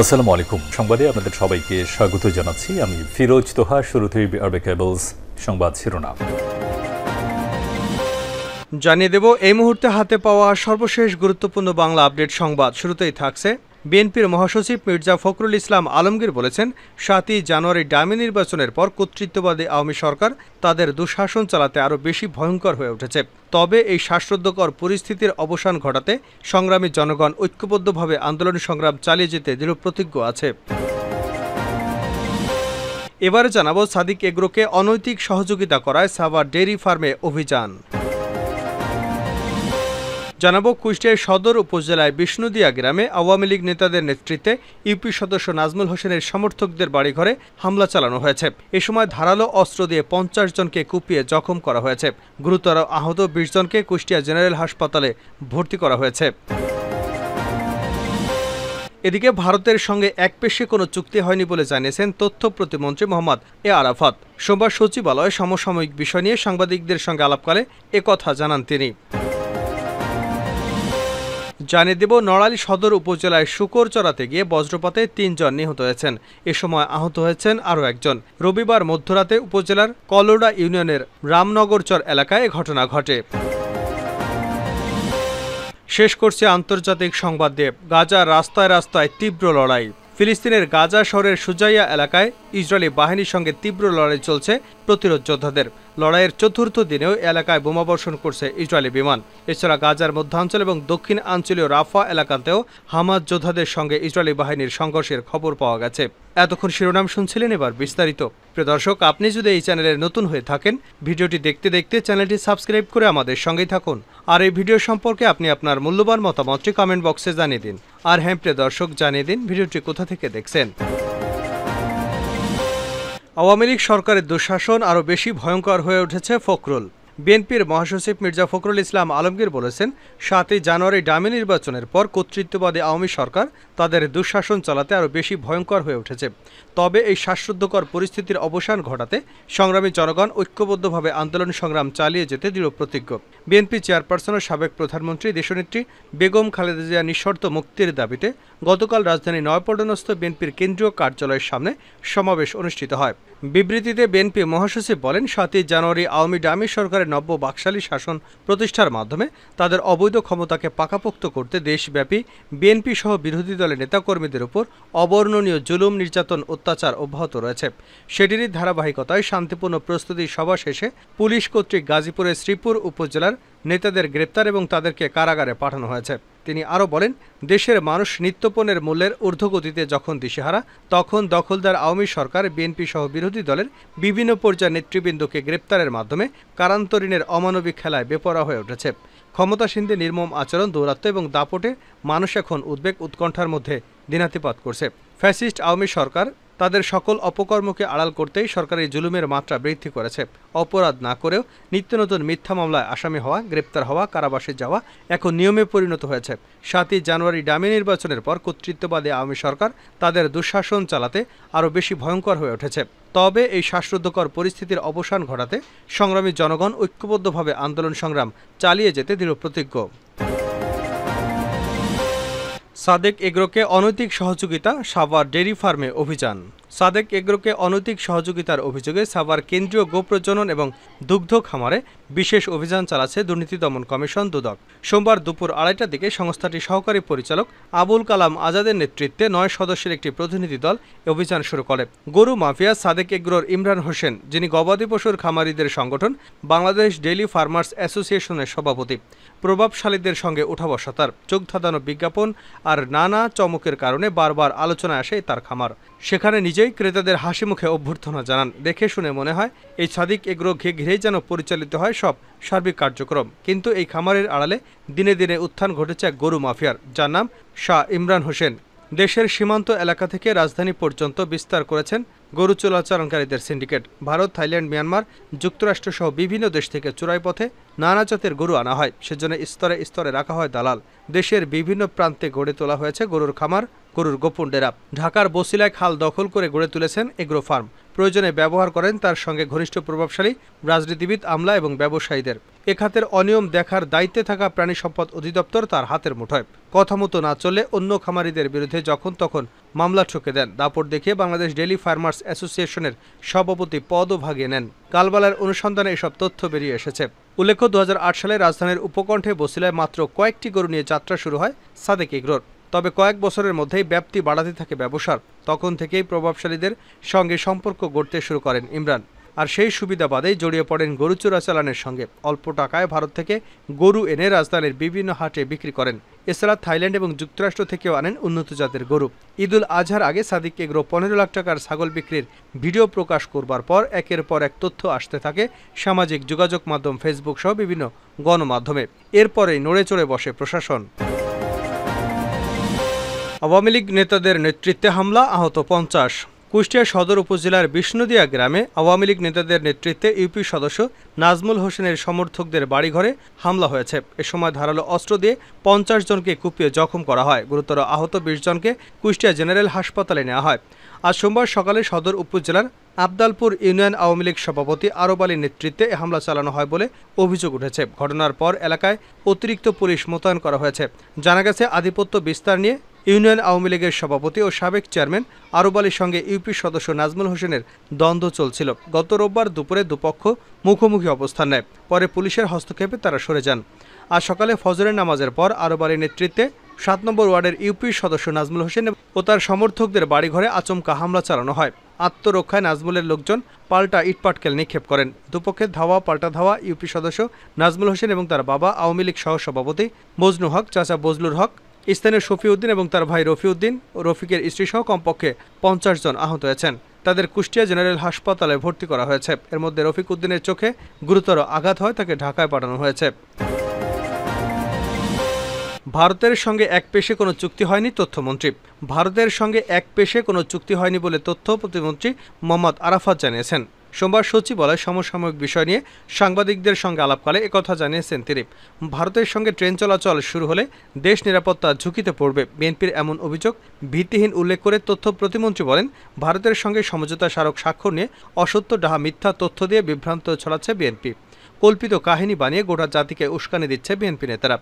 আসসালামু আলাইকুম। সংবাদে আপনাদের সবাইকে স্বাগত জানাচ্ছি। আমি ফিরোজ তোহা। শুরুতেই আরবে কেবলস সংবাদ শিরোনাম জানিয়ে দেব এই মুহূর্তে হাতে পাওয়া সর্বশেষ গুরুত্বপূর্ণ বাংলা আপডেট সংবাদ। শুরুতেই থাকছে বিএনপির মহাসচিব মির্জা ফখরুল ইসলাম আলমগীর বলেছেন, ৭ই জানুয়ারি ডামি নির্বাচনের পর কর্তৃত্ববাদী আওয়ামী সরকার তাদের দুঃশাসন চালাতে আরও বেশি ভয়ঙ্কর হয়ে উঠেছে। তবে এই শ্বাসরুদ্ধকর পরিস্থিতির অবসান ঘটাতে সংগ্রামী জনগণ ঐক্যবদ্ধভাবে আন্দোলন সংগ্রাম চালিয়ে যেতে দৃঢ়প্রতিজ্ঞ আছে। এবারে জানাবো সাদিক এগ্রোকে অনৈতিক সহযোগিতা করায় সাভার ডেইরি ফার্মে অভিযান। জানাবো কুষ্টিয়ার সদর উপজেলায় বিষ্ণুদিয়া গ্রামে আওয়ামী লীগ নেতাদের নেতৃত্বে ইউপি সদস্য নাজমুল হোসেনের সমর্থকদের বাড়িঘরে হামলা চালানো হয়েছে। এ সময় ধারালো অস্ত্র দিয়ে ৫০ জনকে কুপিয়ে জখম করা হয়েছে। গুরুতর আহত ২০ জনকে কুষ্টিয়া জেনারেল হাসপাতালে ভর্তি করা হয়েছে। এদিকে ভারতের সঙ্গে একপেশে কোনো চুক্তি হয়নি বলে জানিয়েছেন তথ্য প্রতিমন্ত্রী মোহাম্মদ এ আরাফাত। সোমবার সচিবালয়ে সমসাময়িক বিষয় নিয়ে সাংবাদিকদের সঙ্গে আলাপকালে একথা জানান তিনি। জানিয়ে দেব, নড়াইল সদর উপজেলায় শুকর চড়াতে গিয়ে বজ্রপাতে ৩ জন নিহত হয়েছেন। এ সময় আহত হয়েছেন আরও একজন। রবিবার মধ্যরাতে উপজেলার কলোডা ইউনিয়নের রামনগরচর এলাকায় এ ঘটনা ঘটে। শেষ করছে আন্তর্জাতিক সংবাদ দিয়ে। গাজার রাস্তায় রাস্তায় তীব্র লড়াই। ফিলিস্তিনের গাজা শহরের সুজাইয়া এলাকায় ইসরায়েলি বাহিনীর সঙ্গে তীব্র লড়াই চলছে প্রতিরোধ যোদ্ধাদের। লড়াইয়ের চতুর্থ দিনেও এলাকায় বোমাবর্ষণ করছে ইসরায়েলি বিমান। এছাড়া গাজার মধ্যাঞ্চল এবং দক্ষিণ আঞ্চলীয় রাফা এলাকাতেও হামাস যোদ্ধাদের সঙ্গে ইসরায়েলি বাহিনীর সংঘর্ষের খবর পাওয়া গেছে। এতক্ষণ শিরোনাম শুনছিলেন, এবার বিস্তারিত। প্রিয় দর্শক, আপনি যদি এই চ্যানেলের নতুন হয়ে থাকেন, ভিডিওটি দেখতে দেখতে চ্যানেলটি সাবস্ক্রাইব করে আমাদের সঙ্গেই থাকুন। আর এই ভিডিও সম্পর্কে আপনি আপনার মূল্যবান মতামতটি কমেন্ট বক্সে জানিয়ে দিন। আর হ্যাঁ প্রিয় দর্শক, জানিয়ে দিন ভিডিওটি কোথা থেকে দেখছেন। আওয়ামী লীগ সরকারের দুঃশাসন আরও বেশি ভয়ঙ্কর হয়ে উঠেছে। ফখরুল বিএনপির মহাসচিব মির্জা ফখরুল ইসলাম আলমগীর বলেছেন, ৭ই জানুয়ারি ডামি নির্বাচনের পর কর্তৃত্ববাদী আওয়ামী সরকার তাদের দুঃশাসন চালাতে আরও বেশি ভয়ঙ্কর হয়ে উঠেছে। তবে এই শ্বাসরুদ্ধকর পরিস্থিতির অবসান ঘটাতে সংগ্রামী জনগণ ঐক্যবদ্ধভাবে আন্দোলন সংগ্রাম চালিয়ে যেতে দৃঢ়প্রতিজ্ঞ। বিএনপি চেয়ারপারসন ও সাবেক প্রধানমন্ত্রী দেশনেত্রী বেগম খালেদা জিয়া নিঃশর্ত মুক্তির দাবিতে গতকাল রাজধানী নয়াপল্টনস্থ বিএনপির কেন্দ্রীয় কার্যালয়ের সামনে সমাবেশ অনুষ্ঠিত হয়। বিবৃতিতে বিএনপি মহাসচিব বলেন, ৭ই জানুয়ারি আওয়ামী ডামি সরকারের নব্য বাকশালী শাসন প্রতিষ্ঠার মাধ্যমে তাদের অবৈধ ক্ষমতাকে পাকাপোক্ত করতে দেশব্যাপী বিএনপি সহ বিরোধী দলের নেতাকর্মীদের উপর অবর্ণনীয় জুলুম, নির্যাতন, অত্যাচার অব্যাহত রয়েছে। সেটিরই ধারাবাহিকতায় শান্তিপূর্ণ প্রস্তুতি সভা শেষে পুলিশ কর্তৃক গাজীপুরের শ্রীপুর উপজেলার নেতাদের গ্রেপ্তার এবং তাদেরকে কারাগারে পাঠানো হয়েছে। তিনি আরও বলেন, দেশের মানুষ নিত্যপণ্যের মূল্যের ঊর্ধ্বগতিতে যখন দিশেহারা, তখন দখলদার আওয়ামী সরকার বিএনপি সহ বিরোধী দলের বিভিন্ন পর্যায়ের নেতৃবৃন্দকে গ্রেপ্তারের মাধ্যমে কারান্তরীণের অমানবিক খেলায় বেপরোয়া হয়ে উঠেছে। ক্ষমতাসীনদের নির্মম আচরণ, দৌরাত্ম্য এবং দাপটে মানুষ এখন উদ্বেগ উৎকণ্ঠার মধ্যে দিনাতিপাত করছে। ফ্যাসিস্ট আওয়ামী সরকার তাদের সকল অপকর্মকে আড়াল করতেই সরকারি জুলুমের মাত্রা বৃদ্ধি করেছে। অপরাধ না করেও নিত্য নতুন মিথ্যা মামলায় আসামি হওয়া, গ্রেপ্তার হওয়া, কারাবাসে যাওয়া এখন নিয়মে পরিণত হয়েছে। ৭ই জানুয়ারি ডামি নির্বাচনের পর কর্তৃত্ববাদী আওয়ামী সরকার তাদের দুঃশাসন চালাতে আরও বেশি ভয়ঙ্কর হয়ে উঠেছে। তবে এই শ্বাসরুদ্ধকর পরিস্থিতির অবসান ঘটাতে সংগ্রামী জনগণ ঐক্যবদ্ধভাবে আন্দোলন সংগ্রাম চালিয়ে যেতে দৃঢ়প্রতিজ্ঞ। সাদেক এগ্রোকে অনৈতিক সহযোগিতা, সাভার ডেইরি ফার্মে অভিযান। সাদেক এগ্রোকে অনৈতিক সহযোগিতার অভিযোগে সাভার কেন্দ্রীয় গোপ্রজনন এবং দুগ্ধ খামারে বিশেষ অভিযান চালাচ্ছে দুর্নীতি দমন কমিশন দুদক। সোমবার দুপুর ২:৩০টার দিকে সংস্থাটির সহকারী পরিচালক আবুল কালাম আজাদের নেতৃত্বে ৯ সদস্যের একটি প্রতিনিধি দল অভিযান শুরু করে। গরু মাফিয়া সাদেক এগ্রোর ইমরান হোসেন, যিনি গবাদি পশুর খামারিদের সংগঠন বাংলাদেশ ডেইলি ফার্মার্স অ্যাসোসিয়েশনের সভাপতি, প্রভাবশালীদের সঙ্গে উঠা বসা তার, চোখ ধাঁধানো বিজ্ঞাপন আর নানা চমকের কারণে বারবার আলোচনায় আসে তার খামার। সেখানে নিজেই ক্রেতাদের হাসি মুখে অভ্যর্থনা জানান। দেখে শুনে মনে হয় এই সাদিক এগ্রো ঘিরেই যেন পরিচালিত হয় সব সার্বিক কার্যক্রম। কিন্তু এই খামারের আড়ালে দিনে দিনে উত্থান ঘটেছে এক গরু মাফিয়ার, যার নাম শাহ ইমরান হোসেন। দেশের সীমান্ত এলাকা থেকে রাজধানী পর্যন্ত বিস্তার করেছেন গরু চোরাচালানকারীদের সিন্ডিকেট। ভারত, থাইল্যান্ড, মিয়ানমার, যুক্তরাষ্ট্র সহ বিভিন্ন দেশ থেকে চোরাই পথে নানা জাতের গরু আনা হয়। সেজন্য স্তরে স্তরে রাখা হয় দালাল। দেশের বিভিন্ন প্রান্তে গড়ে তোলা হয়েছে গরুর খামার, গরুর গোপন ডেরা। ঢাকার বসিলায় খাল দখল করে গড়ে তুলেছেন এগ্রো ফার্ম। প্রয়োজনে ব্যবহার করেন তার সঙ্গে ঘনিষ্ঠ প্রভাবশালী রাজনীতিবিদ, আমলা এবং ব্যবসায়ীদের। এ খাতের অনিয়ম দেখার দায়িত্বে থাকা প্রাণী সম্পদ অধিদপ্তর তার হাতের মুঠোয়। কথা মতো না চললে অন্য খামারিদের বিরুদ্ধে যখন তখন মামলা ঠুকে দেন। দাপট দেখিয়ে বাংলাদেশ ডেইরি ফার্মার্স অ্যাসোসিয়েশনের সভাপতি পদও ভাগিয়ে নেন। কালবালার অনুসন্ধানে এসব তথ্য বেরিয়ে এসেছে। উল্লেখ্য, 2008 সালে রাজধানীর উপকণ্ঠে বছিলায় মাত্র কয়েকটি গরু নিয়ে যাত্রা শুরু হয় সাদেক এগ্রোর। তবে কয়েক বছরের মধ্যেই ব্যাপ্তি বাড়াতে থাকে ব্যবসার। তখন থেকেই প্রভাবশালীদের সঙ্গে সম্পর্ক গড়তে শুরু করেন ইমরান। আর সেই সুবিধাবাদেই জড়িয়ে পড়েন গরু চোরাচালানের সঙ্গে। অল্প টাকায় ভারত থেকে গরু এনে রাজধানীর বিভিন্ন হাটে বিক্রি করেন। এছাড়া থাইল্যান্ড এবং যুক্তরাষ্ট্র থেকেও আনেন উন্নত জাতের গরু। ঈদুল আজহার আগে সাদিক এগ্রো 15 লাখ টাকার ছাগল বিক্রির ভিডিও প্রকাশ করবার পর একের পর এক তথ্য আসতে থাকে সামাজিক যোগাযোগ মাধ্যম ফেসবুক সহ বিভিন্ন গণমাধ্যমে। এরপরেই নড়ে চড়ে বসে প্রশাসন। আওয়ামী লীগ নেতাদের নেতৃত্বে হামলা, আহত 50। কুষ্টিয়া সদর উপজেলার বিষ্ণুদিয়া গ্রামে আওয়ামী লীগ নেতাদের নেতৃত্বে ইউপি সদস্য নাজমুল হোসেনের সমর্থকদের বাড়িঘরে হামলা হয়েছে। এ সময় ধারালো অস্ত্র দিয়ে 50 জনকে কুপিয়ে জখম করা হয়। গুরুতর আহত 20 জনকে কুষ্টিয়া জেনারেল হাসপাতালে নেওয়া হয়। আজ সোমবার সকালে সদর উপজেলার আবদালপুর ইউনিয়ন আওয়ামী লীগ সভাপতি আরব আলীর নেতৃত্বে এ হামলা চালানো হয় বলে অভিযোগ উঠেছে। ঘটনার পর এলাকায় অতিরিক্ত পুলিশ মোতায়েন করা হয়েছে। জানা গেছে, আধিপত্য বিস্তার নিয়ে ইউনিয়ন আওয়ামী লীগের সভাপতি ও সাবেক চেয়ারম্যান আরব আলীর সঙ্গে ইউপি সদস্য নাজমুল হোসেনের দ্বন্দ্ব চলছিল। গত রোববার দুপুরে দুপক্ষ মুখোমুখি অবস্থান নেয়। পরে পুলিশের হস্তক্ষেপে তারা সরে যান। আজ সকালে ফজরের নামাজের পর আরব আলীর নেতৃত্বে 7 নম্বর ওয়ার্ডের ইউপি সদস্য নাজমুল হোসেন ও তার সমর্থকদের বাড়িঘরে আচমকা হামলা চালানো হয়। আত্মরক্ষায় নাজমুলের লোকজন পাল্টা ইটপাটকেল নিক্ষেপ করেন। দুপক্ষের ধাওয়া পাল্টা ধাওয়া ইউপি সদস্য নাজমুল হোসেন এবং তার বাবা আওয়ামী লীগ সহ সভাপতি মজনু হক, চাচা বজলুর হক, স্থানীয় শফিউদ্দিন এবং তার ভাই রফিউদ্দিন ও রফিকের স্ত্রীসহ কমপক্ষে 50 জন আহত হয়েছেন। তাদের কুষ্টিয়া জেনারেল হাসপাতালে ভর্তি করা হয়েছে। এর মধ্যে রফিক উদ্দিনের চোখে গুরুতর আঘাত হয়, তাকে ঢাকায় পাঠানো হয়েছে। ভারতের সঙ্গে এক পেশে কোনো চুক্তি হয়নি তথ্যমন্ত্রী। ভারতের সঙ্গে এক পেশে কোনো চুক্তি হয়নি বলে তথ্য প্রতিমন্ত্রী মোহাম্মদ আরাফাত জানিয়েছেন। সোমবার সচিবালয়ে সমসাময়িক বিষয় নিয়ে সাংবাদিকদের সঙ্গে আলাপকালে একথা জানিয়েছেন তিনি। ভারতের সঙ্গে ট্রেন চলাচল শুরু হলে দেশ নিরাপত্তা ঝুঁকিতে পড়বে। বিএনপির এমন অভিযোগ ভিত্তিহীন উল্লেখ করে তথ্য প্রতিমন্ত্রী বলেন, ভারতের সঙ্গে সমঝোতা স্মারক স্বাক্ষর নিয়ে অসত্য ডাহা মিথ্যা তথ্য দিয়ে বিভ্রান্ত ছড়াচ্ছে বিএনপি। কল্পিত কাহিনী বানিয়ে গোটা জাতিকে উস্কানি দিচ্ছে বিএনপি নেতারা।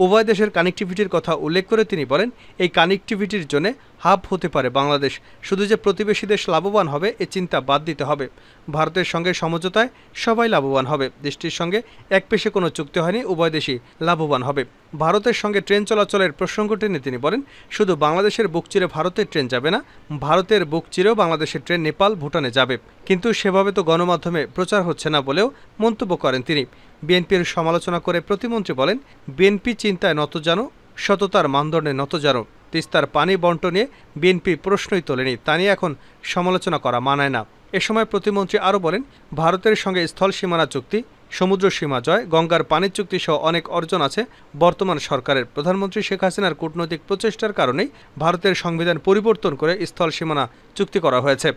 উভয় দেশের কানেক্টিভিটির কথা উল্লেখ করে তিনি বলেন, এই কানেক্টিভিটির জন্য হাব হতে পারে বাংলাদেশ। শুধু যে প্রতিবেশী দেশ লাভবান হবে এ চিন্তা বাদ দিতে হবে। ভারতের সঙ্গে সমঝোতায় সবাই লাভবান হবে। দেশটির সঙ্গে এক পেশে কোনো চুক্তি হয়নি, উভয় দেশই লাভবান হবে। ভারতের সঙ্গে ট্রেন চলাচলের প্রসঙ্গ টেনে তিনি বলেন, শুধু বাংলাদেশের বুক চিরে ভারতের ট্রেন যাবে না, ভারতের বুক চিরেও বাংলাদেশের ট্রেন নেপাল, ভুটানে যাবে। কিন্তু সেভাবে তো গণমাধ্যমে প্রচার হচ্ছে না বলেও মন্তব্য করেন তিনি। বিএনপির সমালোচনা করে প্রতিমন্ত্রী বলেন, বিএনপি চিন্তায় নতজানু, সততার মানদণ্ডে নতজানু। তিস্তার পানি বন্টন নিয়ে বিএনপি প্রশ্নই তোলেনি, তা নিয়ে এখন সমালোচনা করা মানায় না। এ সময় প্রতিমন্ত্রী আরও বলেন, ভারতের সঙ্গে স্থল সীমানা চুক্তি, সমুদ্র সীমা জয়, গঙ্গার পানির চুক্তি সহ অনেক অর্জন আছে বর্তমান সরকারের। প্রধানমন্ত্রী শেখ হাসিনার কূটনৈতিক প্রচেষ্টার কারণেই ভারতের সংবিধান পরিবর্তন করে স্থল সীমানা চুক্তি করা হয়েছে,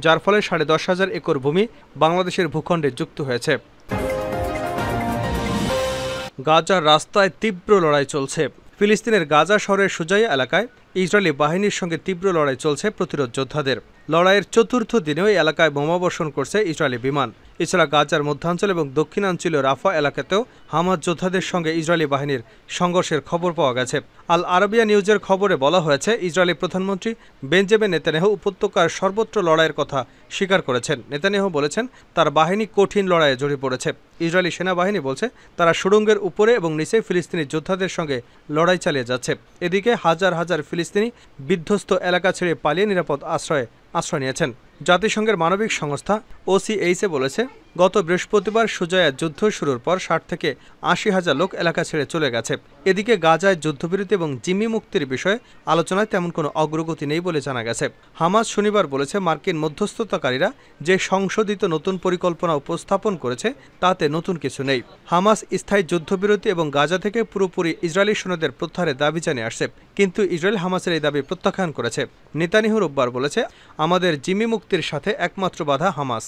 যার ফলে 10,500 একর ভূমি বাংলাদেশের ভূখণ্ডে যুক্ত হয়েছে। গাজার রাস্তায় তীব্র লড়াই চলছে। ফিলিস্তিনের গাজা শহরের সুজাইয়া এলাকায় ইসরায়েলি বাহিনীর সঙ্গে তীব্র লড়াই চলছে প্রতিরোধ যোদ্ধাদের। লড়াইয়ের চতুর্থ দিনেও এই এলাকায় বোমাবর্ষণ করছে ইসরায়েলি বিমান। এছাড়া গাজার মধ্যাঞ্চল এবং দক্ষিণাঞ্চলীয় রাফা এলাকাতেও হামাস যোদ্ধাদের সঙ্গে ইসরায়েলি বাহিনীর সংঘর্ষের খবর পাওয়া গেছে। আল আরাবিয়া নিউজের খবরে বলা হয়েছে, ইসরায়েলি প্রধানমন্ত্রী বেঞ্জামিন নেতানিয়াহু উপত্যকার সর্বত্র লড়াইয়ের কথা স্বীকার করেছেন। নেতানিয়াহু বলেছেন, তার বাহিনী কঠিন লড়াইয়ে জড়িয়ে পড়েছে। ইসরায়েলি সেনাবাহিনী বলছে, তারা সুড়ঙ্গের উপরে এবং নিচে ফিলিস্তিনি যোদ্ধাদের সঙ্গে লড়াই চালিয়ে যাচ্ছে। এদিকে হাজার হাজার ফিলিস্তিনি বিধ্বস্ত এলাকা ছেড়ে পালিয়ে নিরাপদ আশ্রয় নিয়েছেন। জাতিসংঘের মানবিক সংস্থা OCHA বলেছে, গত বৃহস্পতিবার সুজাইয়া যুদ্ধ শুরুর পর 60 থেকে 80,000 লোক এলাকা ছেড়ে চলে গেছে। এদিকে গাজায় যুদ্ধবিরতি এবং জিম্মি মুক্তির বিষয়ে আলোচনায় তেমন কোনো অগ্রগতি নেই বলে জানা গেছে। হামাস শনিবার বলেছে, মার্কিন মধ্যস্থতাকারীরা যে সংশোধিত নতুন পরিকল্পনা উপস্থাপন করেছে তাতে নতুন কিছু নেই। হামাস স্থায়ী যুদ্ধবিরতি এবং গাজা থেকে পুরোপুরি ইসরায়েলি সৈন্যদের প্রত্যাহারের দাবি জানিয়ে আসছে, কিন্তু ইসরায়েল হামাসের এই দাবি প্রত্যাখ্যান করেছে। নেতানিয়াহু রোববার বলেছে, আমাদের জিম্মি মুক্তির সাথে একমাত্র বাধা হামাস।